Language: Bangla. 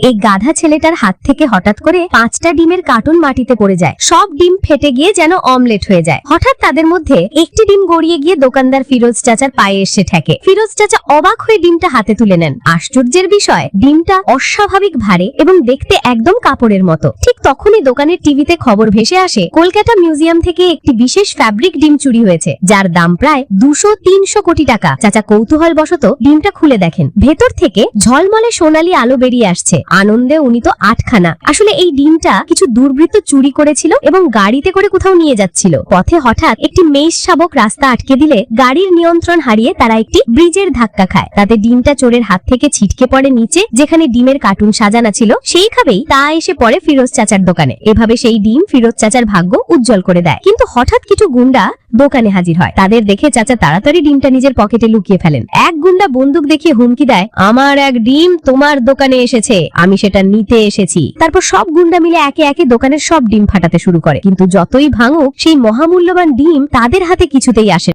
এই গাধা ছেলেটার হাত থেকে হঠাৎ করে 5টা ডিমের কার্টুন মাটিতে পড়ে যায়। সব ডিম ফেটে গিয়ে যেন অমলেট হয়ে যায়। হঠাৎ তাদের মধ্যে একটি ডিম গড়িয়ে গিয়ে দোকানদার ফিরোজ চাচার পায়ে এসে ঠেকে। ফিরোজ চাচা অবাক হয়ে ডিমটা হাতে তুলে নেন। আশ্চর্যের বিষয়, ডিমটা অস্বাভাবিক ভারী এবং দেখতে একদম কাপড়ের মতো। ঠিক তখনই দোকানের টিভিতে খবর ভেসে আসে কলকাতা মিউজিয়াম থেকে একটি বিশেষ ফ্যাব্রিক ডিম চুরি হয়েছে, যার দাম প্রায় 200-300 কোটি টাকা। চাচা কৌতূহল বশত ডিমটা খুলে দেখেন, ভেতর থেকে ঝলমলে সোনালী আলো বেরিয়ে আসছে। আনন্দে উনি তো আটখানা। আসলে এই ডিমটা কিছু দুর্বৃত্ত চুরি করেছিল এবং গাড়িতে করে কোথাও নিয়ে যাচ্ছিল। পথে হঠাৎ একটি মেষ শাবক রাস্তা আটকে দিলে গাড়ির নিয়ন্ত্রণ হারিয়ে তারা একটি ব্রিজের ধাক্কা খায়। তাতে ডিমটা চোরের হাত থেকে ছিটকে পড়ে নিচে, যেখানে ডিমের কার্টুন সাজানো ছিল। সেই খাবেই তা এসে পড়ে ফিরোজ চাচার দোকানে। এভাবে সেই ডিম ফিরোজ চাচার ভাগ্য উজ্জ্বল করে দেয়। কিন্তু হঠাৎ কিছু গুন্ডা দোকানে হাজির হয়। তাদের দেখে চাচা তাড়াতাড়ি ডিমটা নিজের পকেটে লুকিয়ে ফেলেন। এক গুন্ডা বন্দুক দেখিয়ে হুমকি দেয়, আমার এক ডিম তোমার দোকানে এসেছে, আমি সেটা নিতে এসেছি। তারপর সব গুন্ডা মিলে একে একে দোকানের সব ডিম ফাটাতে শুরু করে। কিন্তু যতই ভাঙুক, সেই মহামূল্যবান ডিম তাদের হাতে কিছুতেই আসে।